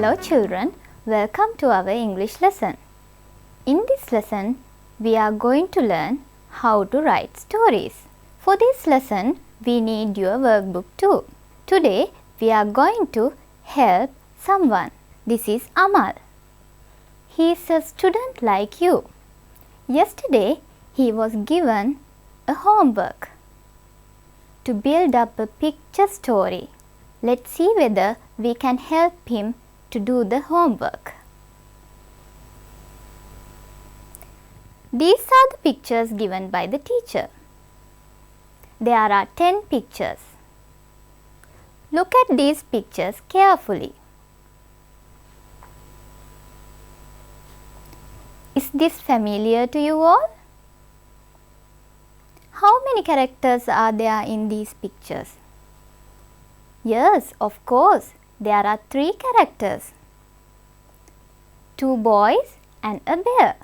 Hello children, welcome to our English lesson. In this lesson, we are going to learn how to write stories. For this lesson, we need your workbook too. Today, we are going to help someone. This is Amal. He is a student like you. Yesterday, he was given a homework to build up a picture story. Let's see whether we can help him to do the homework. These are the pictures given by the teacher. There are 10 pictures. Look at these pictures carefully. Is this familiar to you all? How many characters are there in these pictures? Yes, of course, there are 3 characters. 2 boys and a bear.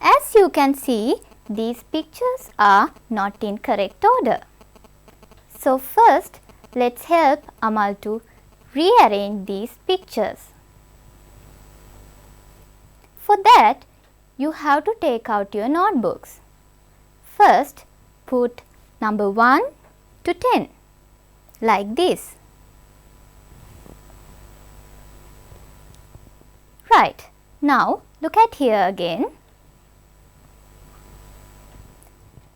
As you can see, these pictures are not in correct order. So first, let's help Amal to rearrange these pictures. For that, you have to take out your notebooks. First, put number 1 to 10 like this. Right, now look at here again.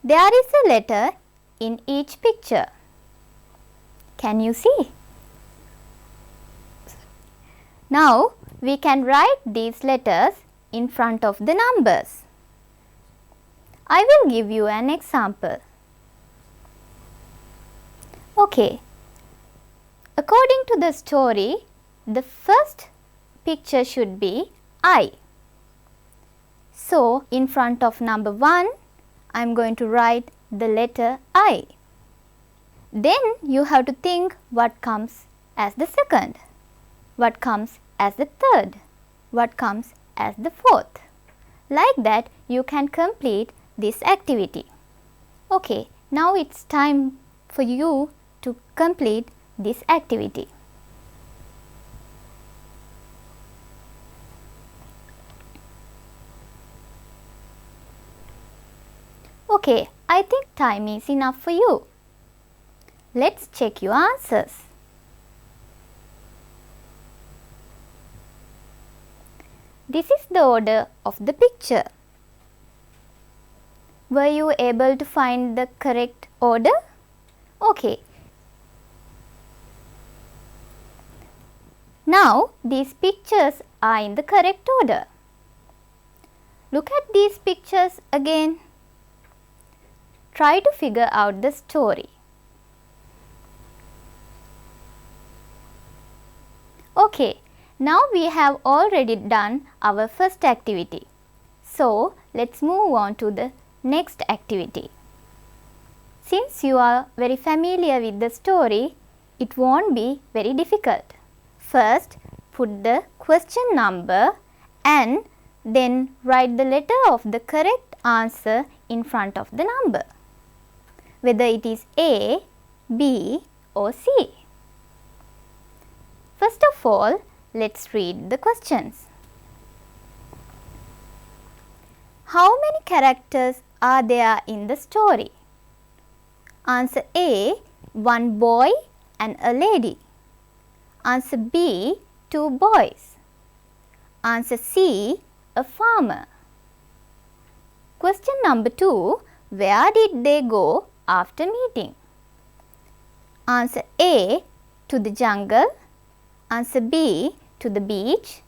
There is a letter in each picture. Can you see? Now we can write these letters in front of the numbers. I will give you an example. Okay, according to the story, the first picture should be I. So, in front of number 1, I am going to write the letter I. Then you have to think what comes as the second, what comes as the third, what comes as the fourth. Like that, you can complete this activity. Okay, now it's time for you to complete this activity. Okay, I think time is enough for you. Let's check your answers. This is the order of the picture. Were you able to find the correct order? Okay. Now, these pictures are in the correct order. Look at these pictures again. Try to figure out the story. Okay, now we have already done our first activity. So, let's move on to the next activity. Since you are very familiar with the story, it won't be very difficult. First, put the question number and then write the letter of the correct answer in front of the number, whether it is A, B or C. First of all, let's read the questions. How many characters are there in the story? Answer A, 1 boy and a lady. Answer B, 2 boys. Answer C, a farmer. Question number 2, where did they go after meeting? Answer A, to the jungle. Answer B, to the beach.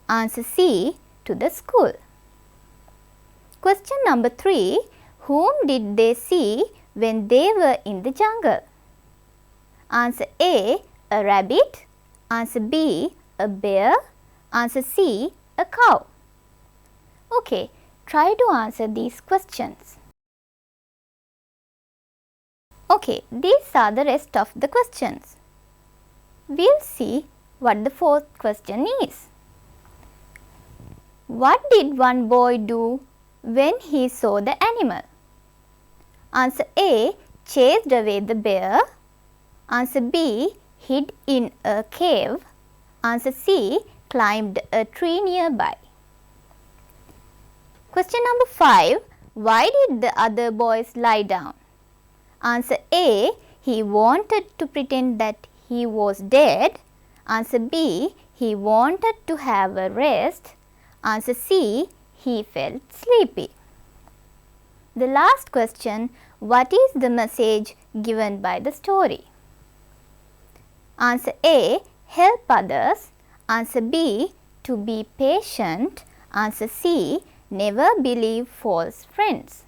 Answer C, to the school. Question number 3, whom did they see when they were in the jungle? Answer A, a rabbit. Answer B, a bear. Answer C, a cow. Okay, try to answer these questions. Okay, these are the rest of the questions. We'll see what the fourth question is. What did one boy do when he saw the animal? Answer A, chased away the bear. Answer B, hid in a cave. Answer C. Climbed a tree nearby. Question number 5. Why did the other boys lie down? Answer A. He wanted to pretend that he was dead. Answer B. He wanted to have a rest. Answer C. He felt sleepy. The last question. What is the message given by the story? Answer A. Help others. Answer B. To be patient. Answer C. Never believe false friends.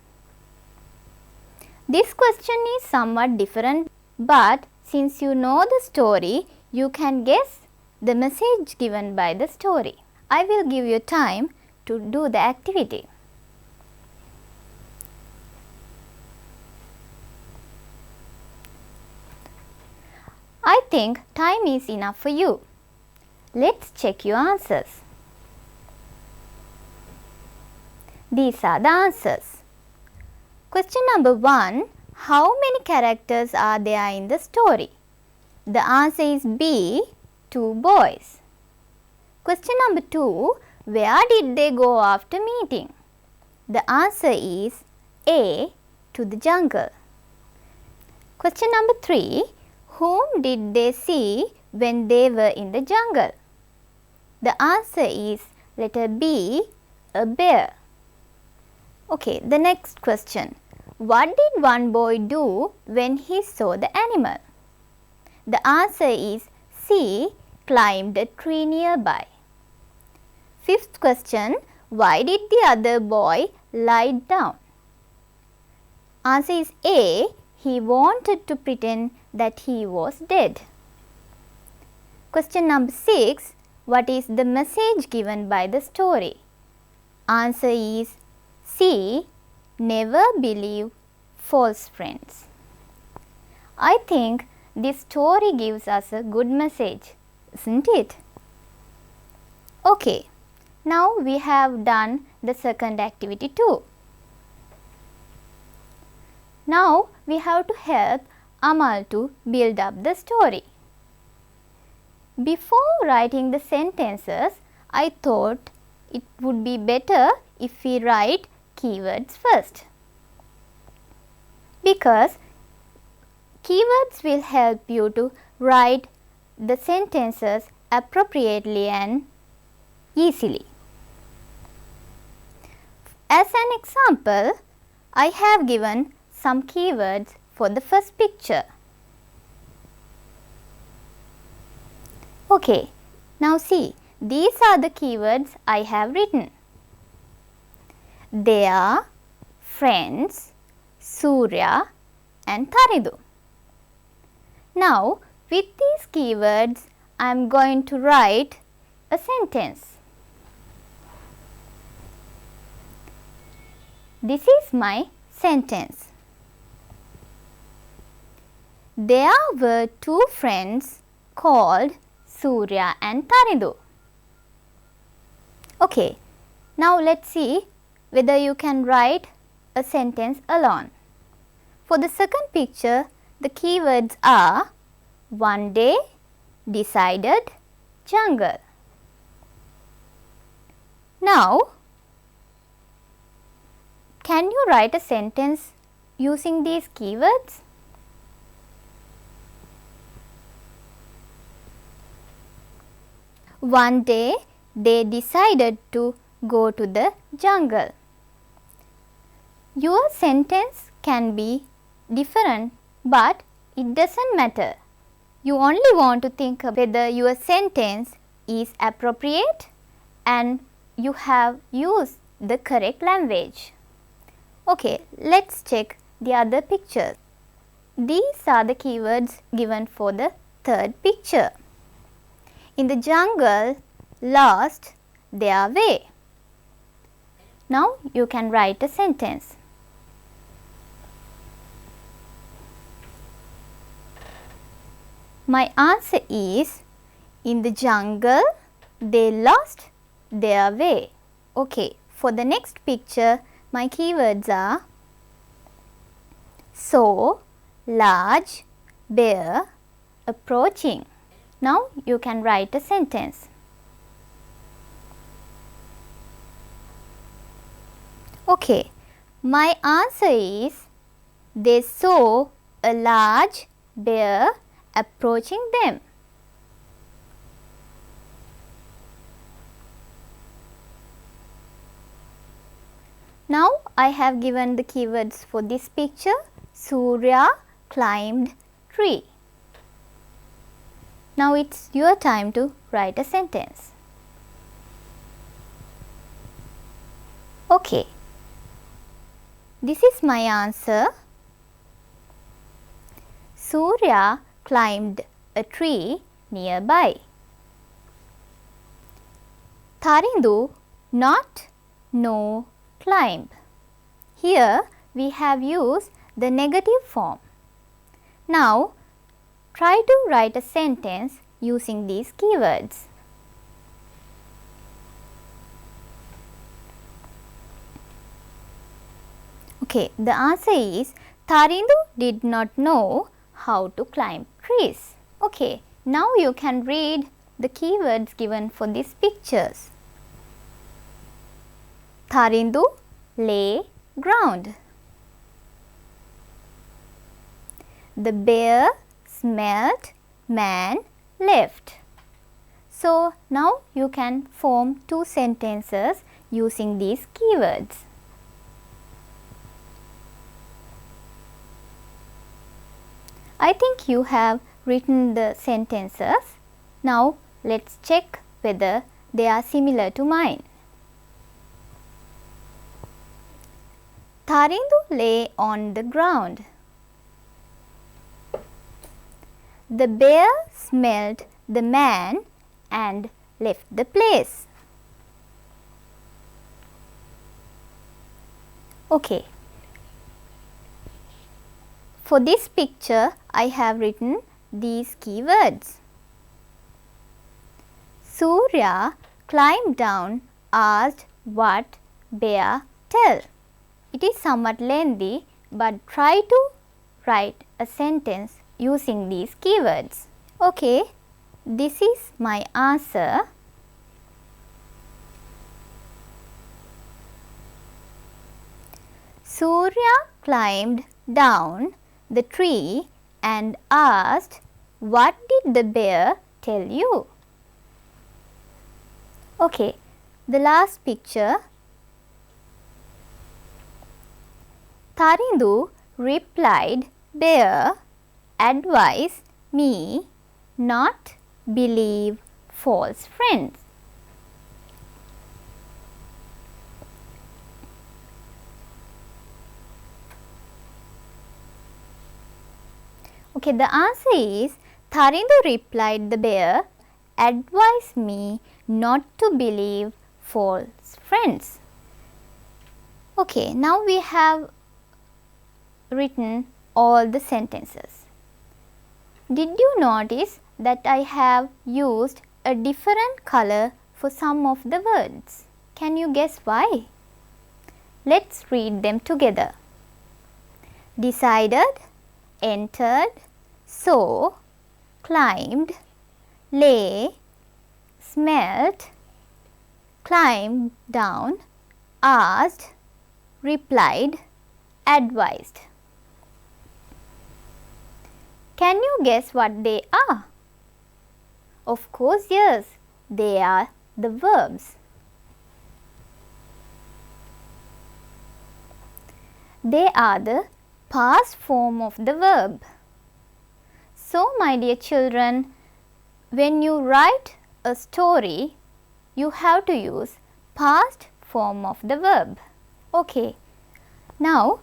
This question is somewhat different, but since you know the story, you can guess the message given by the story. I will give you time to do the activity. I think time is enough for you. Let's check your answers. These are the answers. Question number 1. How many characters are there in the story? The answer is B. 2 boys. Question number 2. Where did they go after meeting? The answer is A. To the jungle. Question number 3. Whom did they see when they were in the jungle? The answer is letter B. A bear. Okay, the next question. What did one boy do when he saw the animal? The answer is C. Climbed a tree nearby. Fifth question. Why did the other boy lie down? Answer is A. He wanted to pretend that he was dead. Question number 6. What is the message given by the story? Answer is C. Never believe false friends. I think this story gives us a good message, isn't it? Okay, now we have done the second activity too. Now we have to help Amal to build up the story. Before writing the sentences, I thought it would be better if we write keywords first, because keywords will help you to write the sentences appropriately and easily. As an example, I have given some keywords for the first picture. Okay, now see, these are the keywords I have written. They are friends, Surya and Tharidu. Now, with these keywords, I am going to write a sentence. This is my sentence. There were 2 friends called Surya and Tharidu. Okay, now let's see whether you can write a sentence alone. For the second picture, the keywords are one day, decided, jungle. Now, can you write a sentence using these keywords? One day, they decided to go to the jungle. Your sentence can be different, but it doesn't matter. You only want to think whether your sentence is appropriate and you have used the correct language. Okay, let's check the other pictures. These are the keywords given for the third picture. In the jungle, lost their way. Now you can write a sentence. My answer is, in the jungle, they lost their way. Okay, for the next picture, my keywords are so, large, bear, approaching. Now you can write a sentence. Okay, my answer is they saw a large bear approaching them. Now I have given the keywords for this picture. Surya climbed tree. Now it's your time to write a sentence. Okay, this is my answer. Surya climbed a tree nearby. Tarindu not, no, climb. Here we have used the negative form. Now try to write a sentence using these keywords. Okay, the answer is Tarindu did not know how to climb trees. Okay, now you can read the keywords given for these pictures. Tarindu lay ground. The bear smelt, man left. So now you can form two sentences using these keywords. I think you have written the sentences. Now let's check whether they are similar to mine. Tarindu lay on the ground. The bear smelled the man and left the place. Okay. For this picture, I have written these keywords. Surya climbed down, asked what bear tell. It is somewhat lengthy, but try to write a sentence using these keywords. Okay, this is my answer. Surya climbed down the tree and asked, what did the bear tell you? Okay, the last picture. Tarindu replied, bear advised me not believe false friends. Okay, the answer is Tarindu replied, the bear advised me not to believe false friends. Okay, now we have written all the sentences. Did you notice that I have used a different color for some of the words? Can you guess why? Let's read them together. Decided, entered, saw, climbed, lay, smelt, climbed down, asked, replied, advised. Can you guess what they are? Of course, yes, they are the verbs. They are the past form of the verb. So, my dear children, when you write a story, you have to use past form of the verb. Okay, now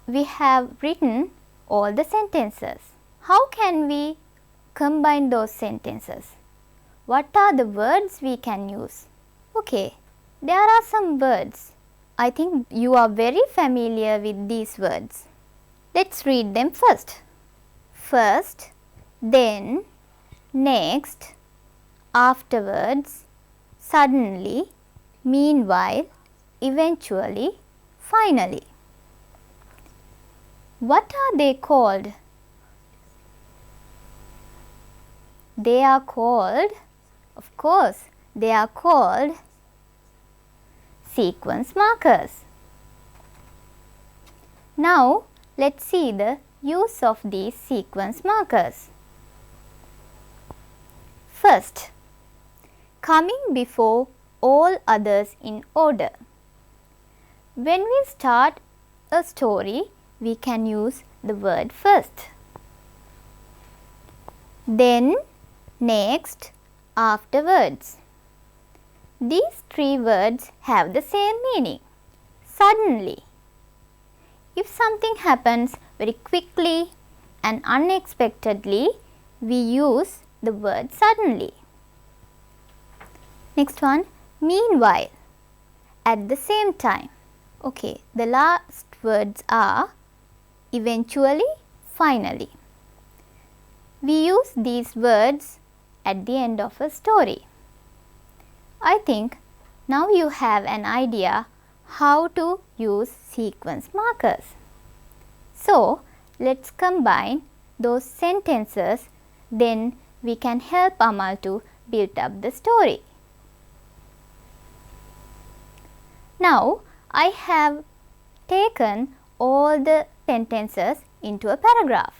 we have written all the sentences. How can we combine those sentences? What are the words we can use? Okay, there are some words. I think you are very familiar with these words. Let's read them first. First, then, next, afterwards, suddenly, meanwhile, eventually, finally. What are they called? They are called, of course, they are called sequence markers. Now, let's see the use of these sequence markers. First, coming before all others in order. When we start a story, we can use the word first. Then, next, afterwards. These three words have the same meaning. Suddenly. If something happens very quickly and unexpectedly, we use the word suddenly. Next one, meanwhile, at the same time. Okay, the last words are eventually, finally. We use these words at the end of a story. I think now you have an idea how to use sequence markers. So, let's combine those sentences, then we can help Amal to build up the story. Now, I have taken all the sentences into a paragraph,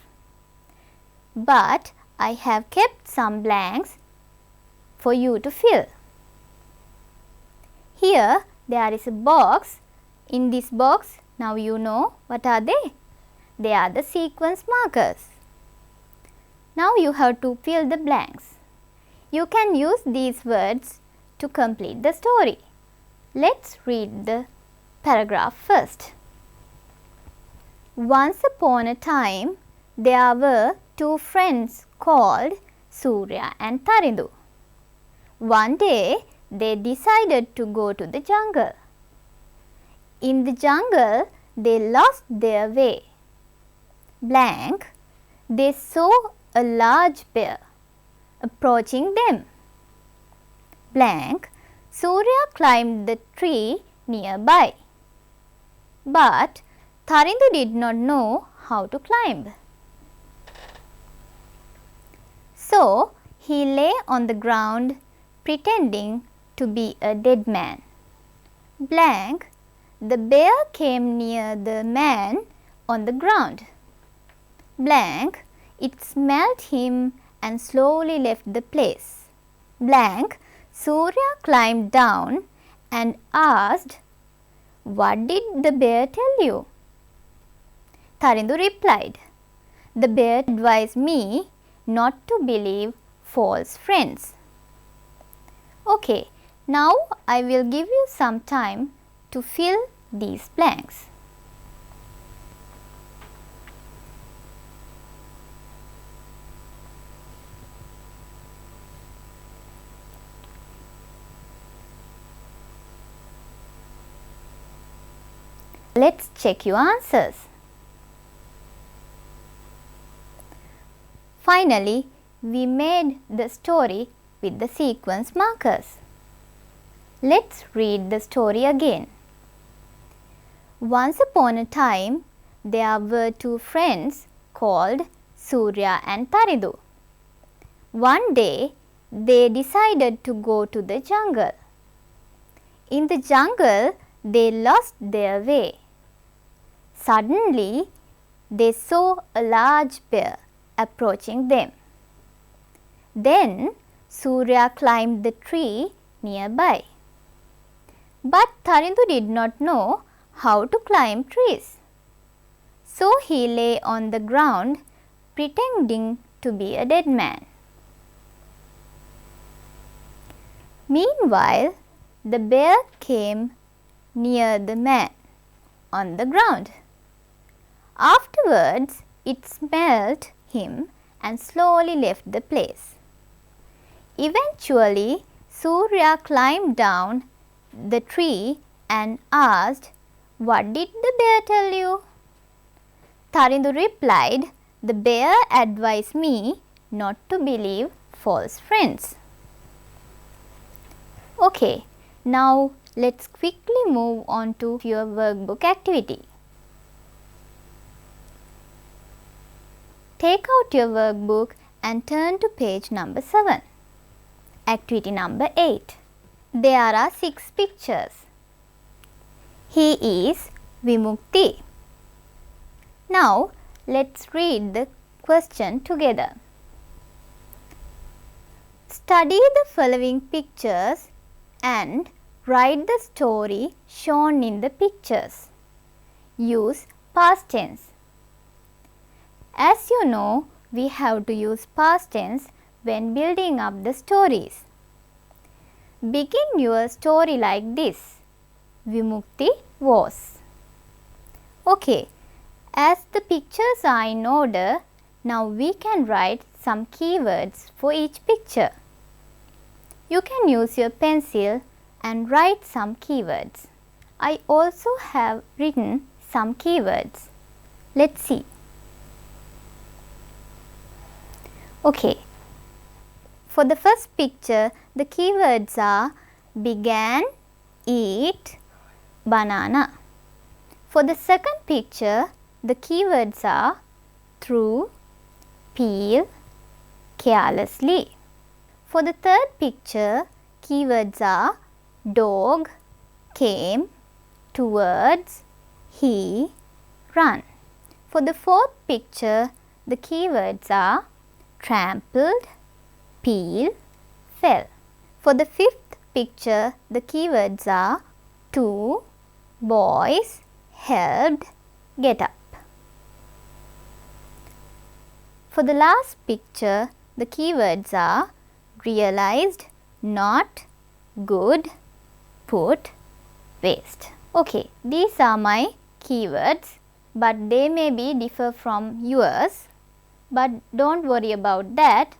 but I have kept some blanks for you to fill. Here there is a box. In this box, now you know what are they? They are the sequence markers. Now you have to fill the blanks. You can use these words to complete the story. Let's read the paragraph first. Once upon a time, there were two friends called Surya and Tarindu. One day, they decided to go to the jungle. In the jungle, they lost their way. Blank, they saw a large bear approaching them. Blank, Surya climbed the tree nearby. But Tarindu did not know how to climb. So, he lay on the ground pretending to be a dead man. Blank, the bear came near the man on the ground. Blank, it smelled him and slowly left the place. Blank, Surya climbed down and asked, "What did the bear tell you?" Tarindu replied, "The bear advised me not to believe false friends." Okay, now I will give you some time to fill these blanks. Let's check your answers. Finally, we made the story with the sequence markers. Let's read the story again. Once upon a time, there were two friends called Surya and Tarindu. One day, they decided to go to the jungle. In the jungle, they lost their way. Suddenly, they saw a large bear approaching them. Then, Surya climbed the tree nearby. But Tarindu did not know how to climb trees. So, he lay on the ground pretending to be a dead man. Meanwhile, the bear came near the man on the ground. Afterwards, it smelled him and slowly left the place. Eventually, Surya climbed down the tree and asked, "What did the bear tell you?" Tarindu replied, "The bear advised me not to believe false friends." Okay, now let's quickly move on to your workbook activity. Take out your workbook and turn to page number 7. Activity number 8. There are 6 pictures. He is Vimukti. Now let's read the question together. Study the following pictures and write the story shown in the pictures. Use past tense. As you know, we have to use past tense when building up the stories. Begin your story like this. Vimukti was. Okay, as the pictures are in order, now we can write some keywords for each picture. You can use your pencil and write some keywords. I also have written some keywords. Let's see. Okay, for the first picture, the keywords are began, eat, banana. For the second picture, the keywords are threw, peel, carelessly. For the third picture, keywords are dog, came, towards, he, run. For the fourth picture, the keywords are trampled, peel, fell. For the fifth picture, the keywords are two boys helped get up. For the last picture, the keywords are realized, not, good, put, waste. Okay, these are my keywords, but they may be differ from yours, but don't worry about that.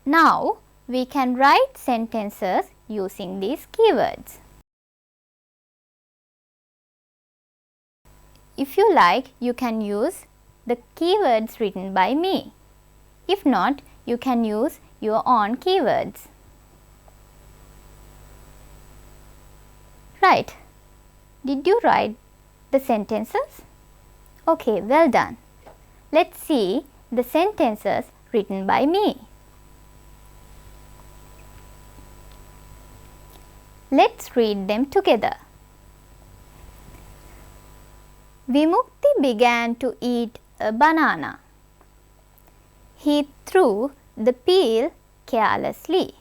Now we can write sentences using these keywords. If you like, you can use the keywords written by me. If not, you can use your own keywords. Right. Did you write the sentences? Okay, well done. Let's see the sentences written by me. Let's read them together. Vimukti began to eat a banana. He threw the peel carelessly.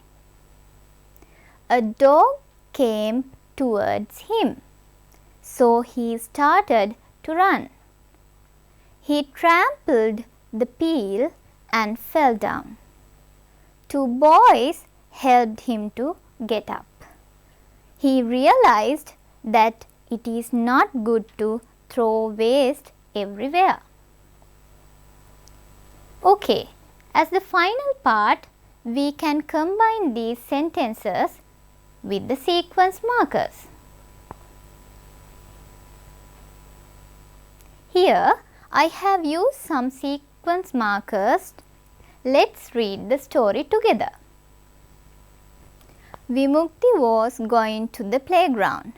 A dog came towards him, so he started to run. He trampled the peel and fell down. Two boys helped him to get up. He realized that it is not good to throw waste everywhere. Okay, as the final part, we can combine these sentences with the sequence markers. Here, I have used some sequence markers. Let's read the story together. Vimukti was going to the playground.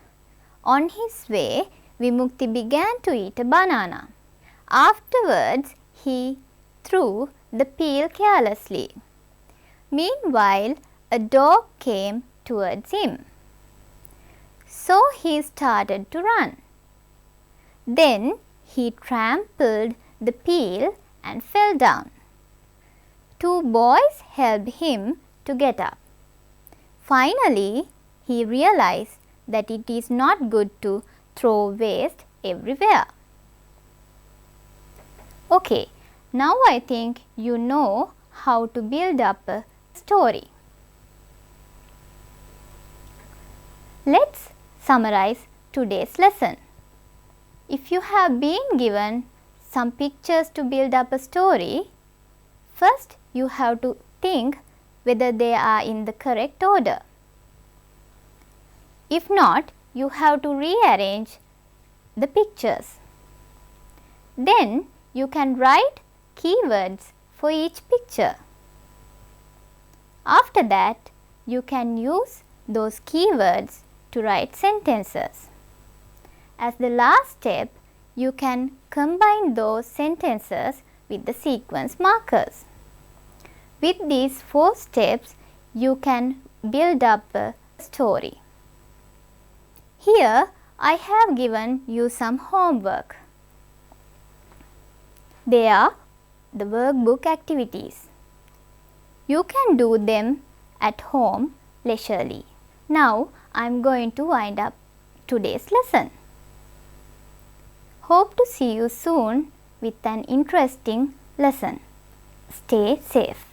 On his way, Vimukti began to eat a banana. Afterwards, he threw the peel carelessly. Meanwhile, a dog came towards him, so he started to run. Then he trampled the peel and fell down. Two boys helped him to get up. Finally, he realized that it is not good to throw waste everywhere. Okay, now I think you know how to build up a story. Let's summarize today's lesson. If you have been given some pictures to build up a story, first you have to think whether they are in the correct order. If not, you have to rearrange the pictures. Then you can write keywords for each picture. After that, you can use those keywords to write sentences. As the last step, you can combine those sentences with the sequence markers. With these 4 steps, you can build up a story. Here, I have given you some homework. They are the workbook activities. You can do them at home leisurely. Now, I am going to wind up today's lesson. Hope to see you soon with an interesting lesson. Stay safe.